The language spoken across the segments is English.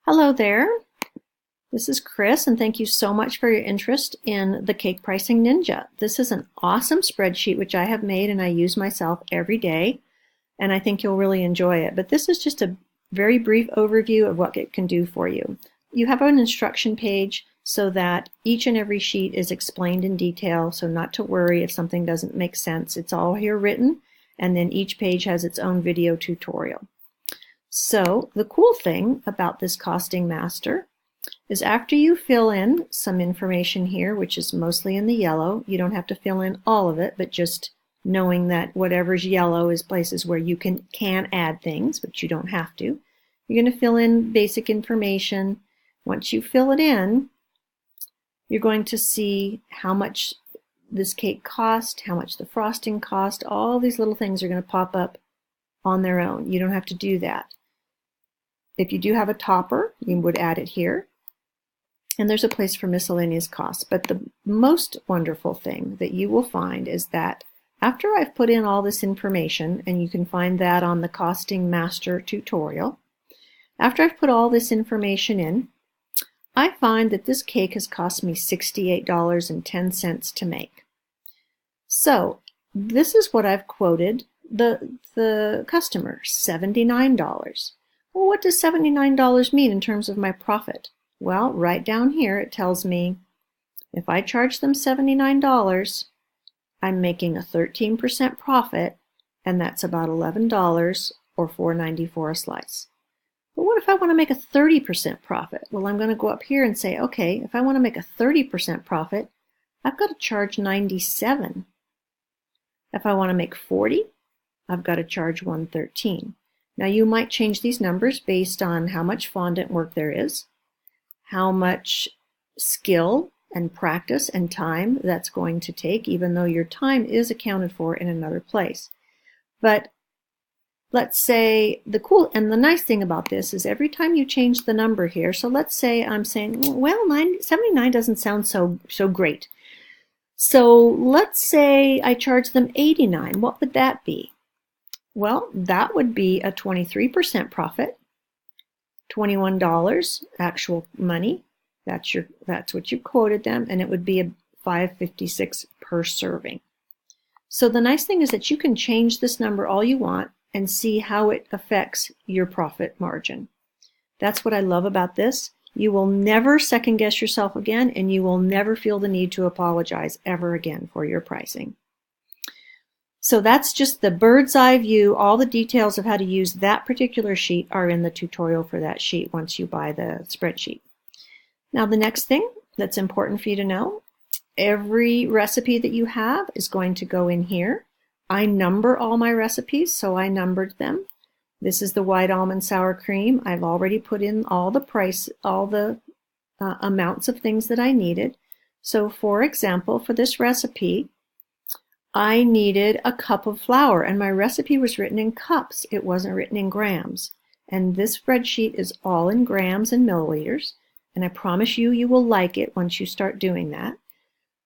Hello there. This is Chris, and thank you so much for your interest in the Cake Pricing Ninja. This is an awesome spreadsheet which I have made and I use myself every day, and I think you'll really enjoy it. But this is just a very brief overview of what it can do for you. You have an instruction page so that each and every sheet is explained in detail, so not to worry if something doesn't make sense. It's all here written, and then each page has its own video tutorial. So the cool thing about this Costing Master is after you fill in some information here, which is mostly in the yellow, you don't have to fill in all of it, but just knowing that whatever's yellow is places where you can add things, but you don't have to. You're going to fill in basic information. Once you fill it in, you're going to see how much this cake cost, how much the frosting cost. All these little things are going to pop up on their own. You don't have to do that. If you do have a topper, you would add it here. And there's a place for miscellaneous costs. But the most wonderful thing that you will find is that after I've put in all this information, and you can find that on the Costing Master tutorial, after I've put all this information in, I find that this cake has cost me $68.10 to make. So this is what I've quoted the customer, $79. Well, what does $79 mean in terms of my profit? Well, right down here it tells me if I charge them $79, I'm making a 13% profit, and that's about $11 or $4.94 a slice. But what if I want to make a 30% profit? Well, I'm going to go up here and say, okay, if I want to make a 30% profit, I've got to charge $97. If I want to make 40, I've got to charge $113. Now you might change these numbers based on how much fondant work there is, how much skill and practice and time that's going to take, even though your time is accounted for in another place. But let's say the nice thing about this is every time you change the number here, so let's say I'm saying, well, 79 doesn't sound so great. So let's say I charge them $89. What would that be? Well, that would be a 23% profit, $21 actual money. That's what you quoted them, and it would be a $5.56 per serving. So the nice thing is that you can change this number all you want and see how it affects your profit margin. That's what I love about this. You will never second guess yourself again, and you will never feel the need to apologize ever again for your pricing. So that's just the bird's eye view. All the details of how to use that particular sheet are in the tutorial for that sheet once you buy the spreadsheet. Now the next thing that's important for you to know, every recipe that you have is going to go in here. I number all my recipes, so I numbered them. This is the white almond sour cream. I've already put in all the amounts of things that I needed. So for example, for this recipe, I needed a cup of flour, and my recipe was written in cups. It wasn't written in grams. And this spreadsheet is all in grams and milliliters, and I promise you, you will like it once you start doing that.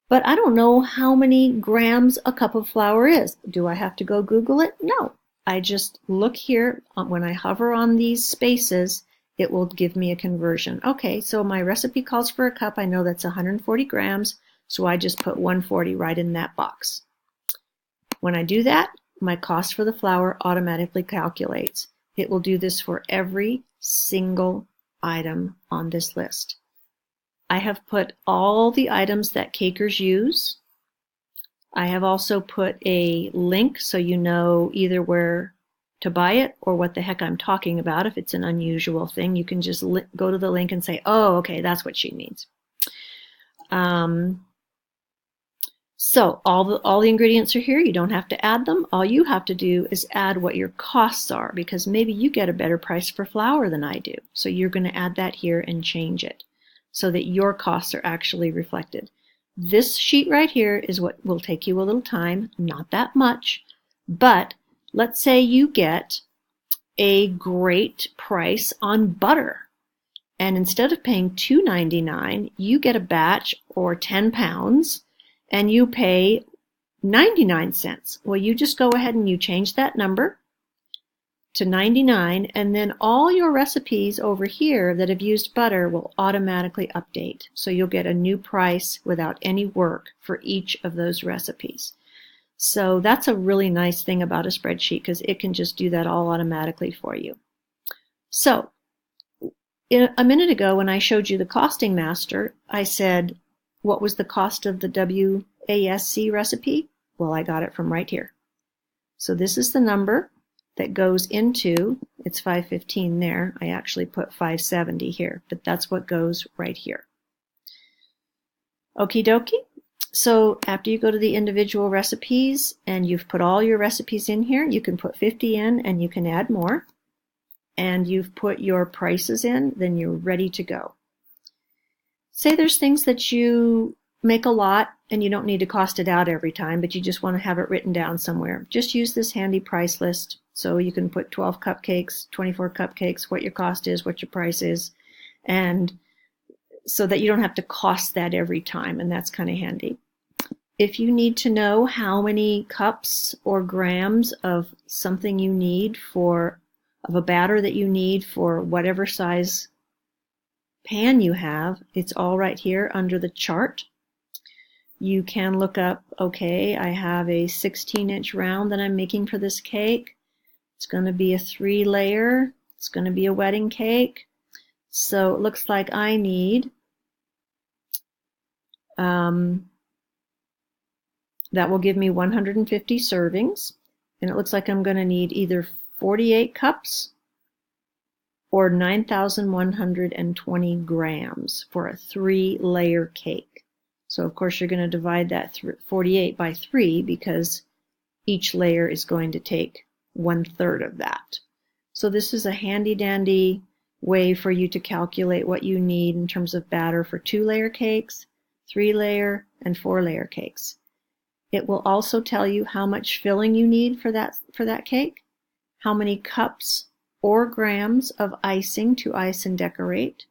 But I don't know how many grams a cup of flour is. Do I have to go Google it? No. I just look here. When I hover on these spaces, it will give me a conversion. Okay, so my recipe calls for a cup. I know that's 140 grams, so I just put 140 right in that box. When I do that, my cost for the flour automatically calculates. It will do this for every single item on this list. I have put all the items that cakers use. I have also put a link so you know either where to buy it or what the heck I'm talking about. If it's an unusual thing, you can just go to the link and say, oh, okay, that's what she means. So all the ingredients are here. You don't have to add them. All you have to do is add what your costs are, because maybe you get a better price for flour than I do. So you're going to add that here and change it so that your costs are actually reflected. This sheet right here is what will take you a little time, not that much, but let's say you get a great price on butter. And instead of paying $2.99, you get a batch or 10 pounds, and you pay 99 cents. Well, you just go ahead and you change that number, to 99, and then all your recipes over here that have used butter will automatically update. So you'll get a new price without any work for each of those recipes. So that's a really nice thing about a spreadsheet, because it can just do that all automatically for you. So a minute ago when I showed you the Costing Master, I said, what was the cost of the WASC recipe? Well, I got it from right here. So this is the number that goes into, it's 515 there. I actually put 570 here, but that's what goes right here. Okie dokie. So after you go to the individual recipes and you've put all your recipes in here, you can put 50 in and you can add more. And you've put your prices in, then you're ready to go. Say there's things that you make a lot and you don't need to cost it out every time, but you just want to have it written down somewhere. Just use this handy price list. So you can put 12 cupcakes, 24 cupcakes, what your cost is, what your price is, and so that you don't have to cost that every time, and that's kind of handy. If you need to know how many cups or grams of something you need of a batter that you need for whatever size pan you have, it's all right here under the chart. You can look up, okay, I have a 16-inch round that I'm making for this cake. It's going to be a 3-layer. It's going to be a wedding cake. So it looks like I need, that will give me 150 servings. And it looks like I'm going to need either 48 cups or 9,120 grams for a 3-layer cake. So of course you're going to divide that 48 by 3 because each layer is going to take 1/3 of that. So this is a handy dandy way for you to calculate what you need in terms of batter for 2-layer cakes, 3-layer, and 4-layer cakes. It will also tell you how much filling you need for that cake, how many cups or grams of icing to ice and decorate,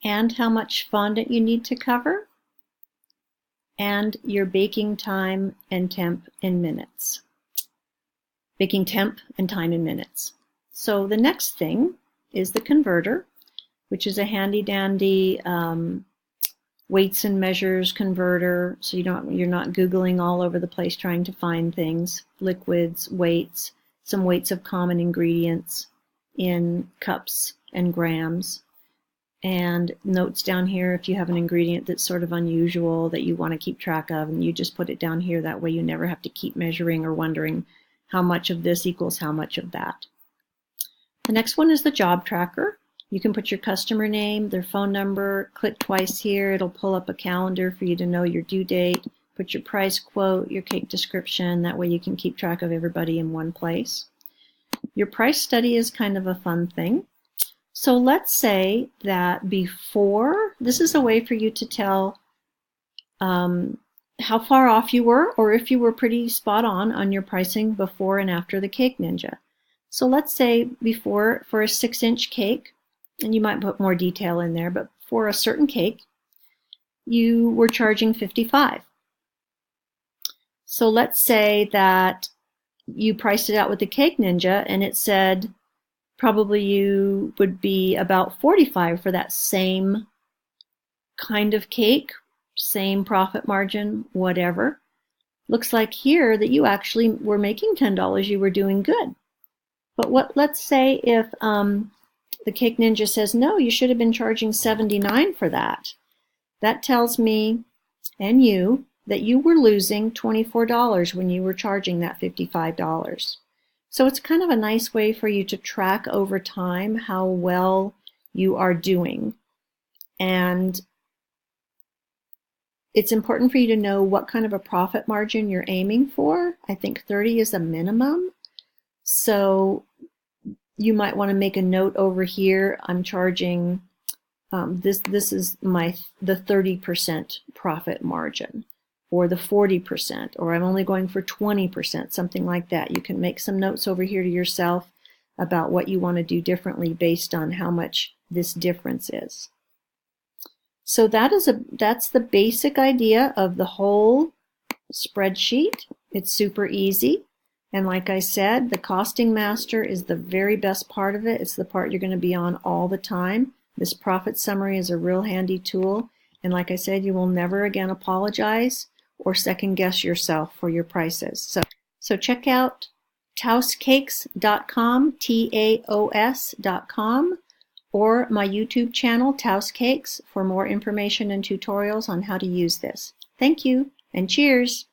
and how much fondant you need to cover, and your baking time and temp in minutes. Baking temp and time in minutes. So the next thing is the converter, which is a handy dandy weights and measures converter, so you're not Googling all over the place trying to find things. Liquids, weights, some weights of common ingredients in cups and grams, and notes down here if you have an ingredient that's sort of unusual that you want to keep track of, and you just put it down here. That way you never have to keep measuring or wondering how much of this equals how much of that. The next one is the job tracker. You can put your customer name, their phone number, click twice here. It'll pull up a calendar for you to know your due date, put your price quote, your cake description. That way you can keep track of everybody in one place. Your price study is kind of a fun thing. So let's say that before, this is a way for you to tell how far off you were, or if you were pretty spot on your pricing before and after the Cake Ninja. So let's say before, for a 6-inch cake, and you might put more detail in there, but for a certain cake, you were charging $55. So let's say that you priced it out with the Cake Ninja and it said probably you would be about $45 for that same kind of cake, same profit margin, whatever. Looks like here that you actually were making $10, you were doing good. But let's say if the Cake Ninja says, no, you should have been charging $79 for that. That tells me and you that you were losing $24 when you were charging that $55. So it's kind of a nice way for you to track over time how well you are doing. And it's important for you to know what kind of a profit margin you're aiming for. I think 30 is a minimum. So you might want to make a note over here. I'm charging, this is the 30% profit margin, or the 40%, or I'm only going for 20%, something like that. You can make some notes over here to yourself about what you want to do differently based on how much this difference is. So that's the basic idea of the whole spreadsheet. It's super easy. And like I said, the Costing Master is the very best part of it. It's the part you're going to be on all the time. This profit summary is a real handy tool. And like I said, you will never again apologize or second guess yourself for your prices. So check out taoscakes.com, TAOS.com, or my YouTube channel, Taos Cakes, for more information and tutorials on how to use this. Thank you, and cheers!